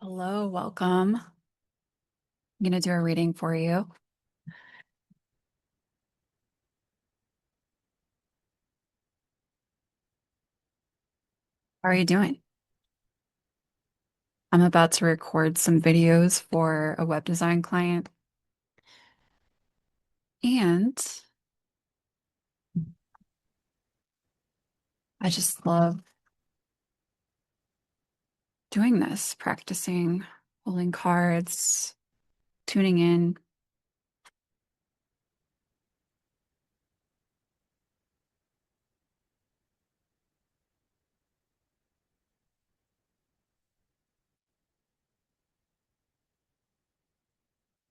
Hello, welcome. I'm going to do a reading for you. How are you doing? I'm about to record some videos for a web design client, and I just love doing this, practicing, pulling cards, tuning in.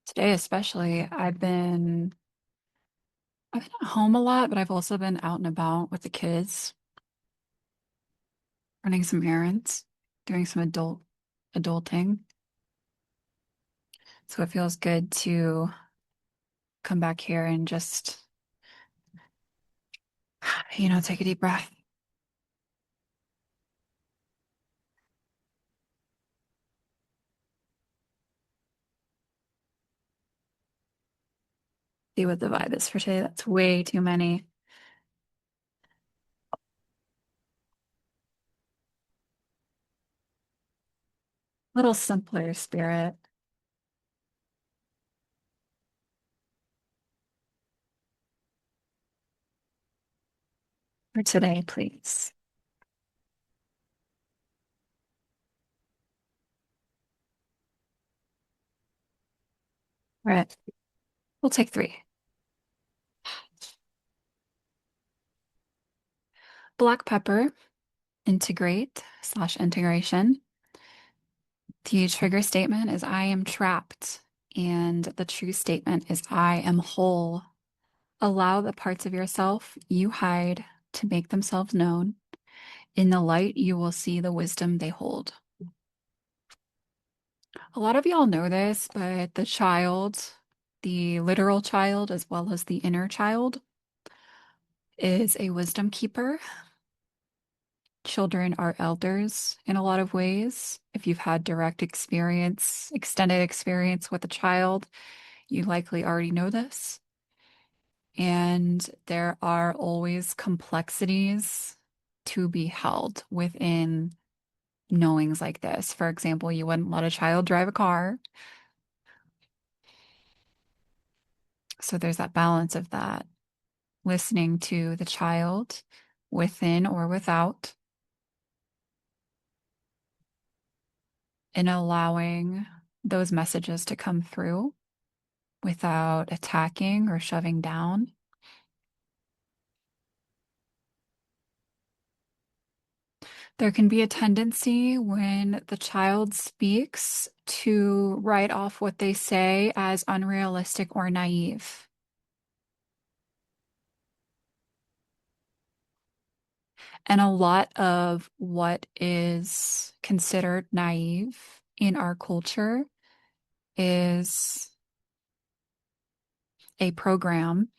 Today, especially, I've been at home a lot, but I've also been out and about with the kids, running some errands, doing some adulting. So it feels good to come back here and just, take a deep breath. See what the vibe is for today. That's way too many. Little simpler spirit for today, please. All right, we'll take three. Black pepper, integrate/integration. The trigger statement is I am trapped, and the true statement is I am whole. Allow the parts of yourself you hide to make themselves known. In the light, you will see the wisdom they hold. A lot of y'all know this, but the literal child, as well as the inner child, is a wisdom keeper. Children are elders in a lot of ways. If you've had direct experience, extended experience with a child, you likely already know this. And there are always complexities to be held within knowings like this. For example, you wouldn't let a child drive a car. So there's that balance of that, listening to the child within or without, and allowing those messages to come through without attacking or shoving down. There can be a tendency when the child speaks to write off what they say as unrealistic or naive. And a lot of what is considered naive in our culture is a program.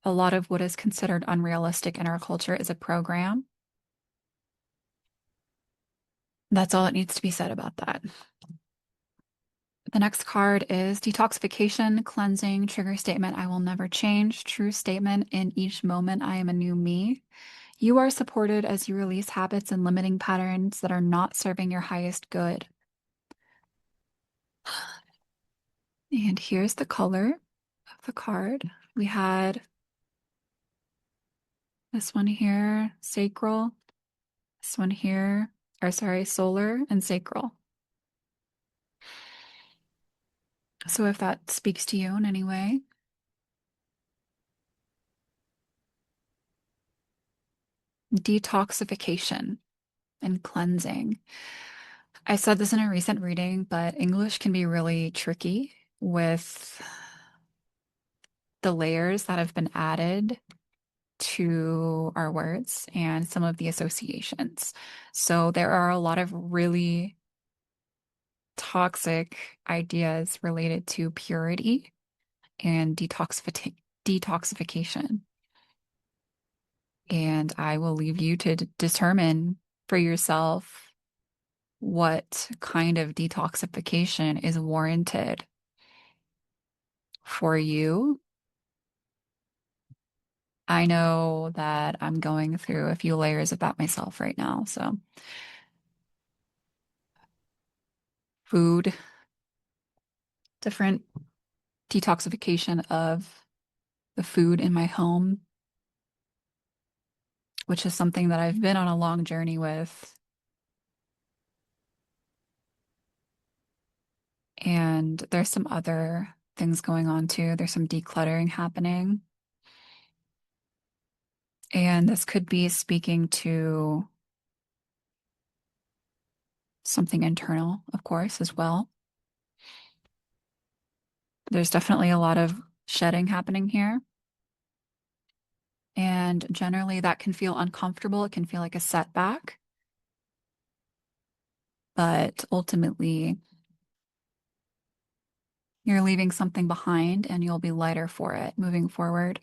A lot of what is considered unrealistic in our culture is a program. That's all that needs to be said about that. The next card is detoxification, cleansing, trigger statement. I will never change. True statement. In each moment, I am a new me. You are supported as you release habits and limiting patterns that are not serving your highest good. And here's the color of the card. We had this one here, sacral. This one here, or sorry, solar and sacral. So if that speaks to you in any way, detoxification and cleansing. I said this in a recent reading, but English can be really tricky with the layers that have been added to our words and some of the associations. So there are a lot of really toxic ideas related to purity and detoxification. And I will leave you to determine for yourself what kind of detoxification is warranted for you. I know that I'm going through a few layers about myself right now. So, food, different detoxification of the food in my home, which is something that I've been on a long journey with. And there's some other things going on too. There's some decluttering happening. And this could be speaking to something internal, of course, as well. There's definitely a lot of shedding happening here. And generally, that can feel uncomfortable. It can feel like a setback. But ultimately, you're leaving something behind and you'll be lighter for it moving forward.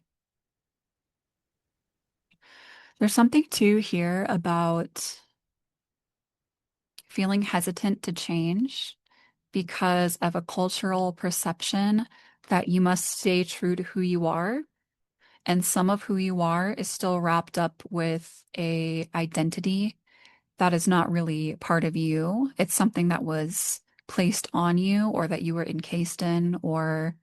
There's something too here about feeling hesitant to change because of a cultural perception that you must stay true to who you are. And some of who you are is still wrapped up with a identity that is not really part of you. It's something that was placed on you or that you were encased in or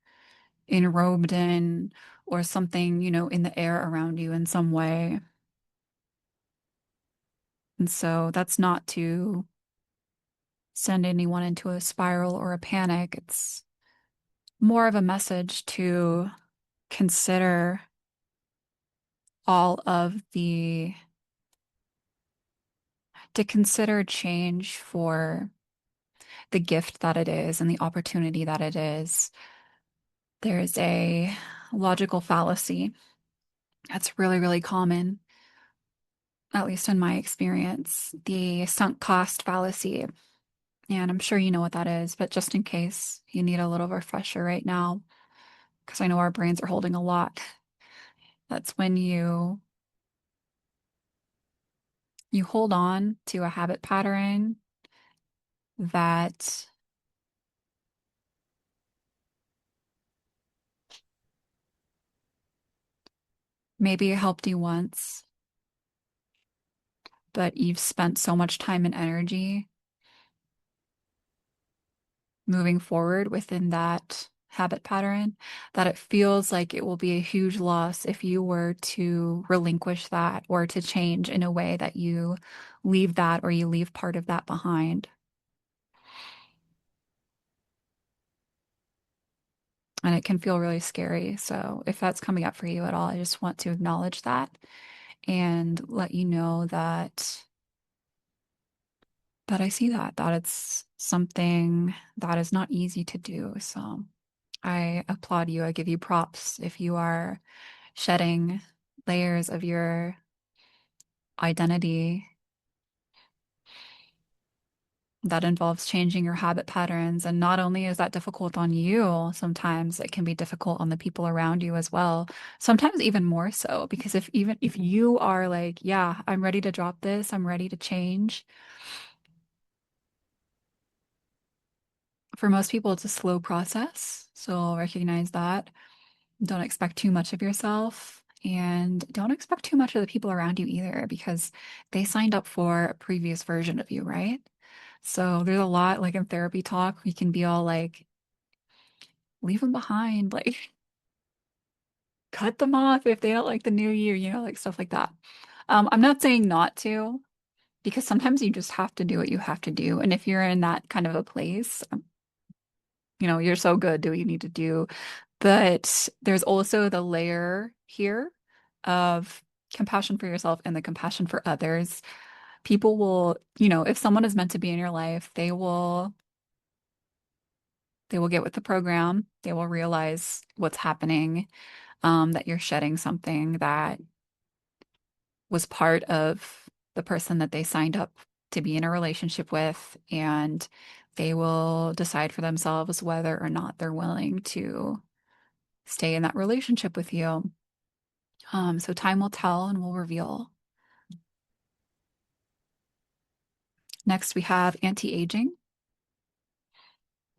enrobed in or something, in the air around you in some way. And so that's not to send anyone into a spiral or a panic. It's more of a message consider all of the, to consider change for the gift that it is and the opportunity that it is. There's a logical fallacy that's really, really common, at least in my experience, the sunk cost fallacy. And I'm sure you know what that is, but just in case you need a little refresher right now, because I know our brains are holding a lot. That's when you hold on to a habit pattern that maybe it helped you once, but you've spent so much time and energy moving forward within that habit pattern that it feels like it will be a huge loss if you were to relinquish that or to change in a way that you leave that or you leave part of that behind. And it can feel really scary. So if that's coming up for you at all, I just want to acknowledge that and let you know that I see that it's something that is not easy to do. So I applaud you. I give you props if you are shedding layers of your identity that involves changing your habit patterns. And not only is that difficult on you, sometimes it can be difficult on the people around you as well. Sometimes even more so, because even if you are like, yeah, I'm ready to drop this, I'm ready to change. For most people, it's a slow process. So recognize that. Don't expect too much of yourself. And don't expect too much of the people around you either, because they signed up for a previous version of you, right? So there's a lot like in therapy talk, we can be all like, leave them behind, like cut them off if they don't like the new you, like stuff like that. I'm not saying not to, because sometimes you just have to do what you have to do. And if you're in that kind of a place, you're so good, do what you need to do. But there's also the layer here of compassion for yourself and the compassion for others. People will, if someone is meant to be in your life, they will get with the program. They will realize what's happening, that you're shedding something that was part of the person that they signed up to be in a relationship with, and they will decide for themselves whether or not they're willing to stay in that relationship with you. So time will tell and will reveal. Next, we have anti-aging,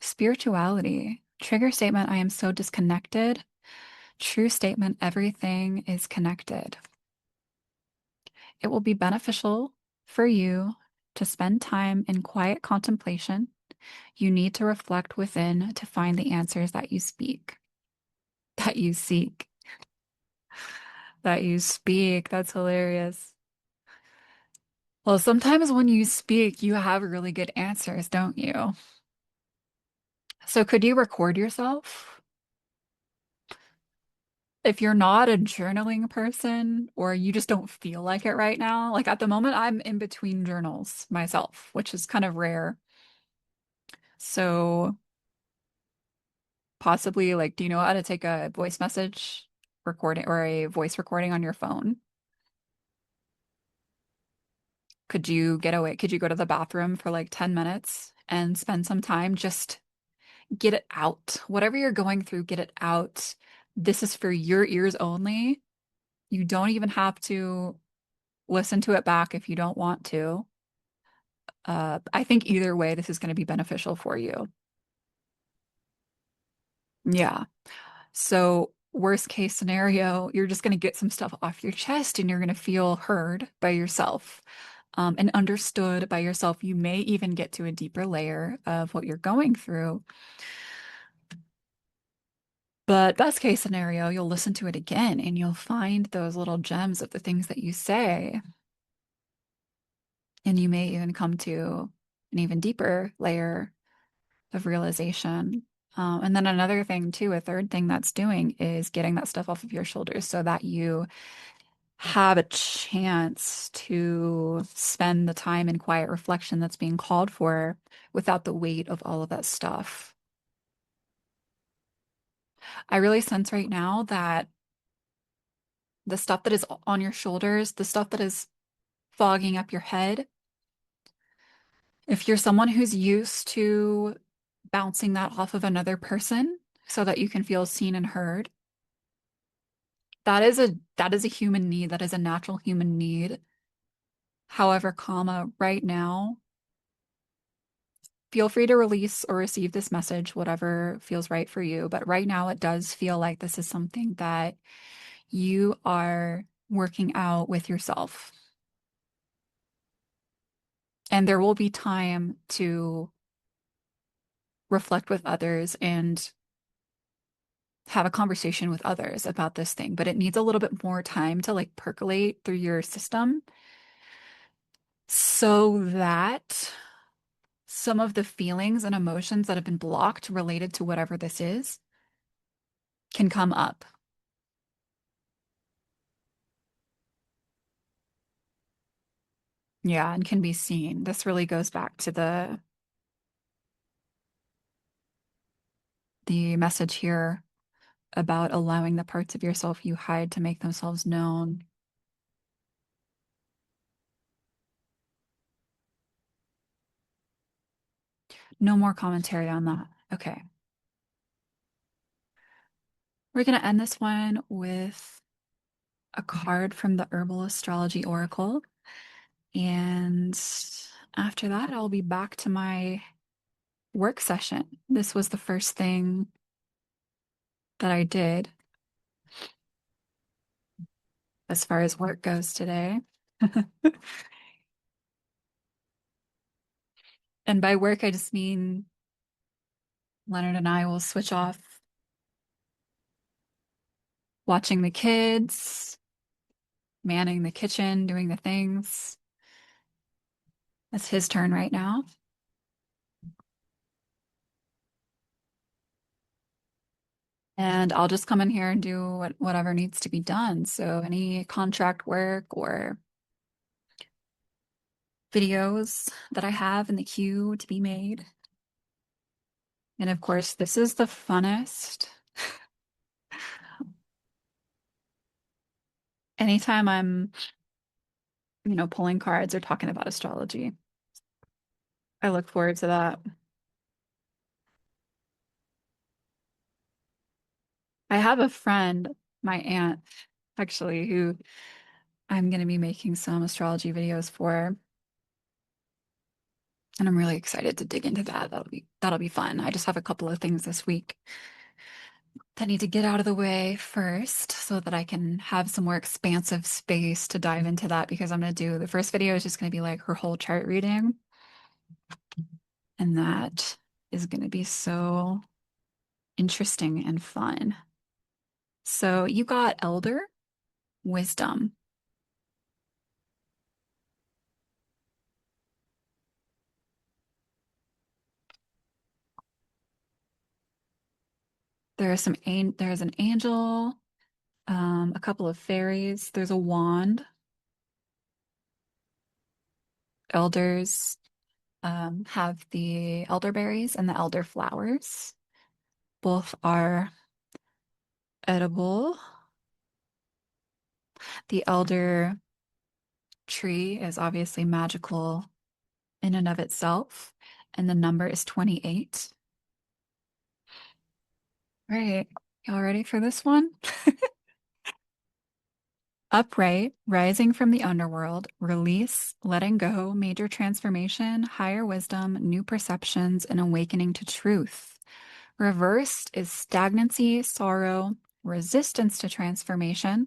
spirituality. Trigger statement, I am so disconnected. True statement, everything is connected. It will be beneficial for you to spend time in quiet contemplation. You need to reflect within to find the answers that you speak, that you seek, that you speak. That's hilarious. Well, sometimes when you speak, you have really good answers, don't you? So could you record yourself? If you're not a journaling person or you just don't feel like it right now, like at the moment, I'm in between journals myself, which is kind of rare. So possibly, like, do you know how to take a voice message recording or a voice recording on your phone? Could you get away? Could you go to the bathroom for like 10 minutes and spend some time just get it out? Whatever you're going through, get it out. This is for your ears only. You don't even have to listen to it back if you don't want to. I think either way, this is going to be beneficial for you. Yeah. So, worst case scenario, you're just going to get some stuff off your chest and you're going to feel heard by yourself, and understood by yourself. You may even get to a deeper layer of what you're going through. But best case scenario, you'll listen to it again and you'll find those little gems of the things that you say. And you may even come to an even deeper layer of realization. And then another thing, too, a third thing that's doing is getting that stuff off of your shoulders so that you have a chance to spend the time in quiet reflection that's being called for without the weight of all of that stuff. I really sense right now that the stuff that is on your shoulders, the stuff that is fogging up your head, if you're someone who's used to bouncing that off of another person so that you can feel seen and heard, that is a human need. That is a natural human need. However, right now, feel free to release or receive this message, whatever feels right for you. But right now, it does feel like this is something that you are working out with yourself. And there will be time to reflect with others and have a conversation with others about this thing, but it needs a little bit more time to like percolate through your system so that some of the feelings and emotions that have been blocked related to whatever this is can come up. Yeah, and can be seen. This really goes back to the message here about allowing the parts of yourself you hide to make themselves known. No more commentary on that. Okay. We're going to end this one with a card from the Herbal Astrology Oracle. And after that, I'll be back to my work session. This was the first thing that I did as far as work goes today. And by work, I just mean Leonard and I will switch off watching the kids, manning the kitchen, doing the things. It's his turn right now. And I'll just come in here and do whatever needs to be done. So any contract work or videos that I have in the queue to be made. And of course, this is the funnest. Anytime I'm, pulling cards or talking about astrology, I look forward to that. I have a friend, my aunt, actually, who I'm going to be making some astrology videos for. And I'm really excited to dig into that. That'll be fun. I just have a couple of things this week that need to get out of the way first so that I can have some more expansive space to dive into that because I'm going to do the first video is just going to be like her whole chart reading. And that is going to be so interesting and fun. So you got Elder Wisdom. There's an angel, a couple of fairies, there's a wand. Elders have the elderberries and the elder flowers. Both are edible. The elder tree is obviously magical in and of itself, and the number is 28. Right. Y'all ready for this one? Upright, rising from the underworld, release, letting go, major transformation, higher wisdom, new perceptions, and awakening to truth. Reversed is stagnancy, sorrow, resistance to transformation,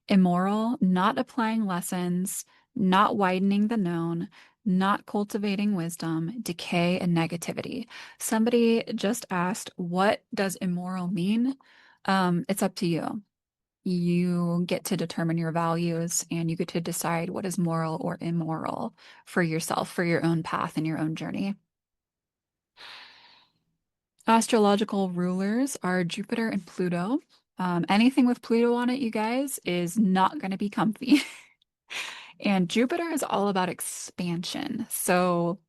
immoral, not applying lessons, not widening the known, not cultivating wisdom, decay, and negativity. Somebody just asked, what does immoral mean? It's up to you. You get to determine your values and you get to decide what is moral or immoral for yourself, for your own path and your own journey. Astrological rulers are Jupiter and Pluto. Anything with Pluto on it, you guys, is not going to be comfy. And Jupiter is all about expansion. So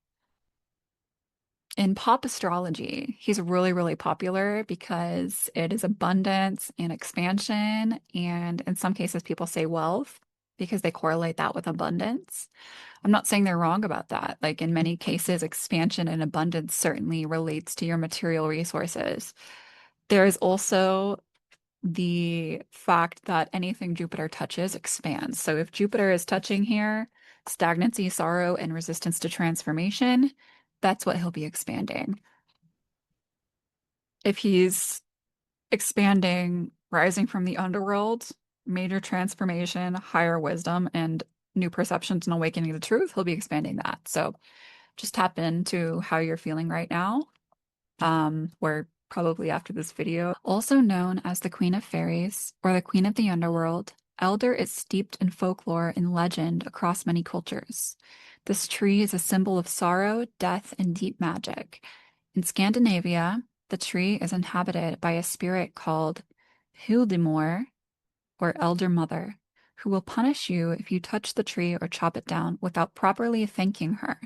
in pop astrology, he's really, really popular because it is abundance and expansion. And in some cases, people say wealth because they correlate that with abundance. I'm not saying they're wrong about that. Like in many cases, expansion and abundance certainly relates to your material resources. There is also the fact that anything Jupiter touches expands. So if Jupiter is touching here, stagnancy, sorrow, and resistance to transformation, that's what he'll be expanding. If he's expanding, rising from the underworld, major transformation, higher wisdom, and new perceptions and awakening the truth, he'll be expanding that. So just tap into how you're feeling right now. We're probably after this video. Also known as the Queen of Fairies or the Queen of the Underworld, Elder is steeped in folklore and legend across many cultures. This tree is a symbol of sorrow, death, and deep magic. In Scandinavia, the tree is inhabited by a spirit called Hildimor, or Elder Mother, who will punish you if you touch the tree or chop it down without properly thanking her.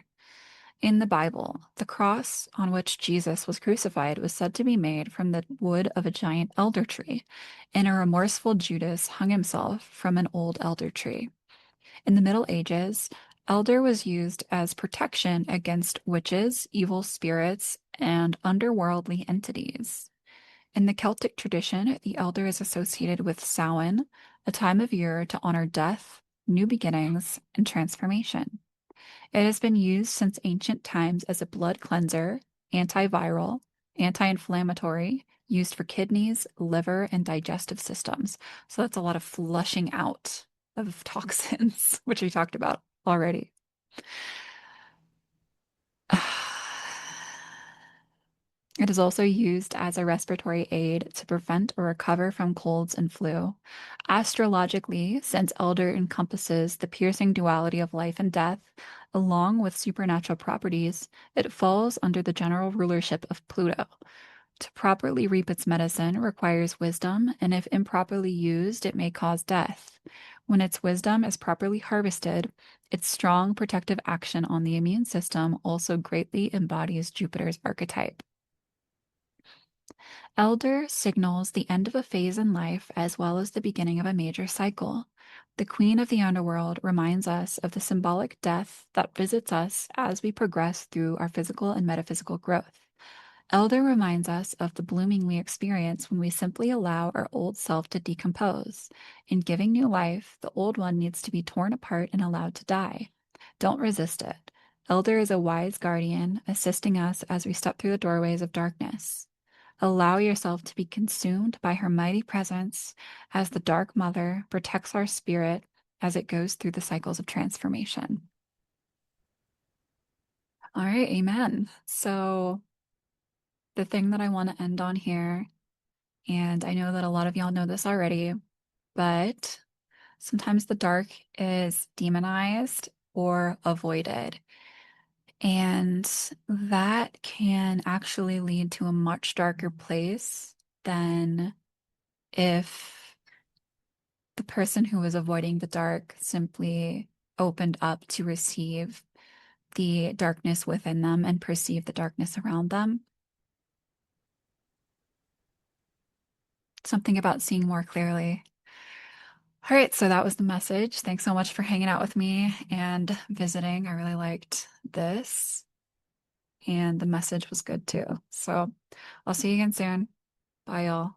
In the Bible, the cross on which Jesus was crucified was said to be made from the wood of a giant elder tree, and a remorseful Judas hung himself from an old elder tree. In the Middle Ages, elder was used as protection against witches, evil spirits, and underworldly entities. In the Celtic tradition, the elder is associated with Samhain, a time of year to honor death, new beginnings, and transformation. It has been used since ancient times as a blood cleanser, antiviral, anti-inflammatory, used for kidneys, liver, and digestive systems. So that's a lot of flushing out of toxins, which we talked about already. It is also used as a respiratory aid to prevent or recover from colds and flu. Astrologically, since Elder encompasses the piercing duality of life and death, along with supernatural properties, it falls under the general rulership of Pluto. To properly reap its medicine requires wisdom, and if improperly used, it may cause death. When its wisdom is properly harvested, its strong protective action on the immune system also greatly embodies Jupiter's archetype. Elder signals the end of a phase in life as well as the beginning of a major cycle. The Queen of the Underworld reminds us of the symbolic death that visits us as we progress through our physical and metaphysical growth. Elder reminds us of the blooming we experience when we simply allow our old self to decompose. In giving new life, the old one needs to be torn apart and allowed to die. Don't resist it. Elder is a wise guardian assisting us as we step through the doorways of darkness. Allow yourself to be consumed by her mighty presence as the Dark Mother protects our spirit as it goes through the cycles of transformation. All right, amen. So, the thing that I want to end on here, and I know that a lot of y'all know this already, but sometimes the dark is demonized or avoided. And that can actually lead to a much darker place than if the person who was avoiding the dark simply opened up to receive the darkness within them and perceive the darkness around them. Something about seeing more clearly. All right, so that was the message. Thanks so much for hanging out with me and visiting. I really liked this, and the message was good too. So I'll see you again soon. Bye, y'all.